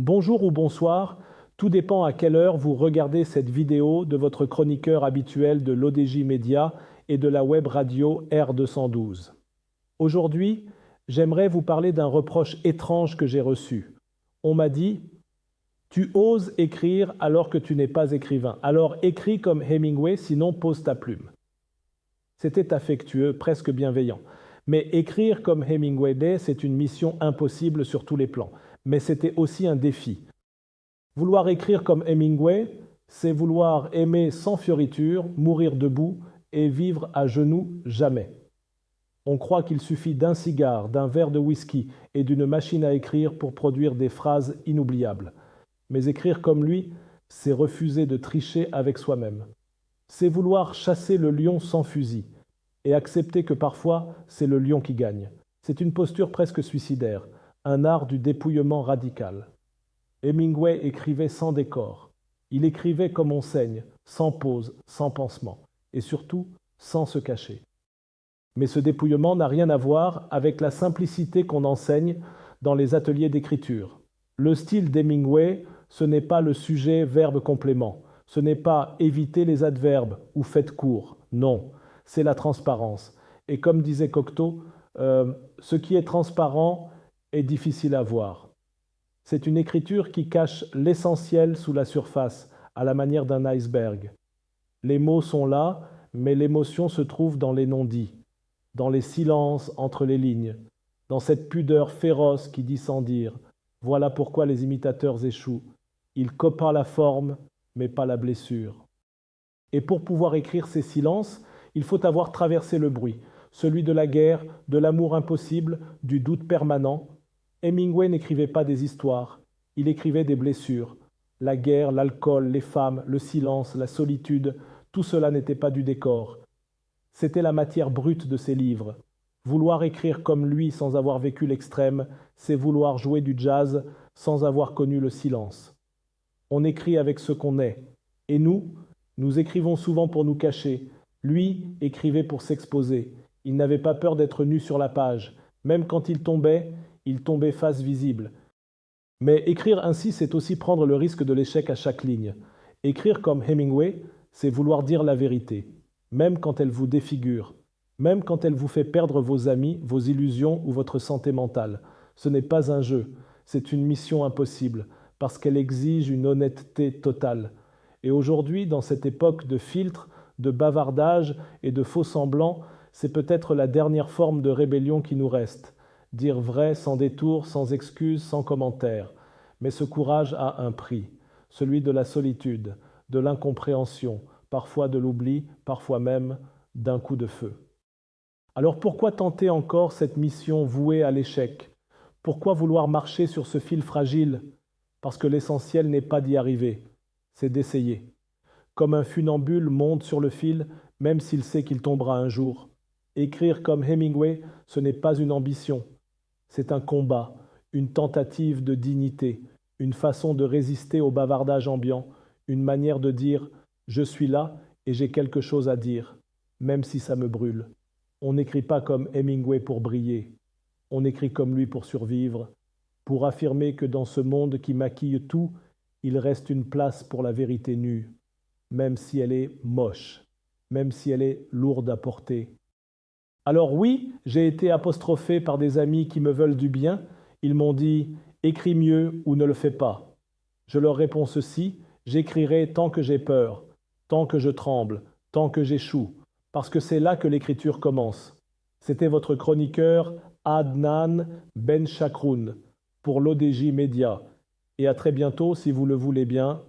Bonjour ou bonsoir, tout dépend à quelle heure vous regardez cette vidéo de votre chroniqueur habituel de l'ODJ Média et de la web radio R212. Aujourd'hui, j'aimerais vous parler d'un reproche étrange que j'ai reçu. On m'a dit « Tu oses écrire alors que tu n'es pas écrivain, alors écris comme Hemingway, sinon pose ta plume. » C'était affectueux, presque bienveillant. Mais écrire comme Hemingway, c'est une mission impossible sur tous les plans. Mais c'était aussi un défi. Vouloir écrire comme Hemingway, c'est vouloir aimer sans fioriture, mourir debout et vivre à genoux jamais. On croit qu'il suffit d'un cigare, d'un verre de whisky et d'une machine à écrire pour produire des phrases inoubliables. Mais écrire comme lui, c'est refuser de tricher avec soi-même. C'est vouloir chasser le lion sans fusil et accepter que parfois c'est le lion qui gagne. C'est une posture presque suicidaire, un art du dépouillement radical. Hemingway écrivait sans décor. Il écrivait comme on saigne, sans pause, sans pansement, et surtout sans se cacher. Mais ce dépouillement n'a rien à voir avec la simplicité qu'on enseigne dans les ateliers d'écriture. Le style d'Hemingway, ce n'est pas le sujet verbe-complément, ce n'est pas éviter les adverbes ou faites court, non, c'est la transparence. Et comme disait Cocteau, ce qui est transparent est difficile à voir. C'est une écriture qui cache l'essentiel sous la surface, à la manière d'un iceberg. Les mots sont là, mais l'émotion se trouve dans les non-dits, dans les silences entre les lignes, dans cette pudeur féroce qui dit sans dire. Voilà pourquoi les imitateurs échouent. Ils copient la forme, mais pas la blessure. Et pour pouvoir écrire ces silences, il faut avoir traversé le bruit, celui de la guerre, de l'amour impossible, du doute permanent. Hemingway n'écrivait pas des histoires, il écrivait des blessures. La guerre, l'alcool, les femmes, le silence, la solitude, tout cela n'était pas du décor. C'était la matière brute de ses livres. Vouloir écrire comme lui sans avoir vécu l'extrême, c'est vouloir jouer du jazz sans avoir connu le silence. On écrit avec ce qu'on est. Et nous écrivons souvent pour nous cacher. Lui écrivait pour s'exposer. Il n'avait pas peur d'être nu sur la page. Même quand il tombait face visible. Mais écrire ainsi, c'est aussi prendre le risque de l'échec à chaque ligne. Écrire comme Hemingway, c'est vouloir dire la vérité, même quand elle vous défigure, même quand elle vous fait perdre vos amis, vos illusions ou votre santé mentale. Ce n'est pas un jeu, c'est une mission impossible, parce qu'elle exige une honnêteté totale. Et aujourd'hui, dans cette époque de filtres, de bavardage et de faux-semblants, c'est peut-être la dernière forme de rébellion qui nous reste. Dire vrai sans détour, sans excuse, sans commentaire. Mais ce courage a un prix, celui de la solitude, de l'incompréhension, parfois de l'oubli, parfois même d'un coup de feu. Alors pourquoi tenter encore cette mission vouée à l'échec? Pourquoi vouloir marcher sur ce fil fragile? Parce que l'essentiel n'est pas d'y arriver, c'est d'essayer. Comme un funambule monte sur le fil, même s'il sait qu'il tombera un jour. Écrire comme Hemingway, ce n'est pas une ambition, c'est un combat, une tentative de dignité, une façon de résister au bavardage ambiant, une manière de dire « je suis là et j'ai quelque chose à dire, même si ça me brûle ». On n'écrit pas comme Hemingway pour briller, on écrit comme lui pour survivre, pour affirmer que dans ce monde qui maquille tout, il reste une place pour la vérité nue, même si elle est moche, même si elle est lourde à porter. Alors oui, j'ai été apostrophé par des amis qui me veulent du bien. Ils m'ont dit « écris mieux ou ne le fais pas ». Je leur réponds ceci, j'écrirai tant que j'ai peur, tant que je tremble, tant que j'échoue, parce que c'est là que l'écriture commence. C'était votre chroniqueur Adnan Ben Chakroun pour l'ODJ Média. Et à très bientôt si vous le voulez bien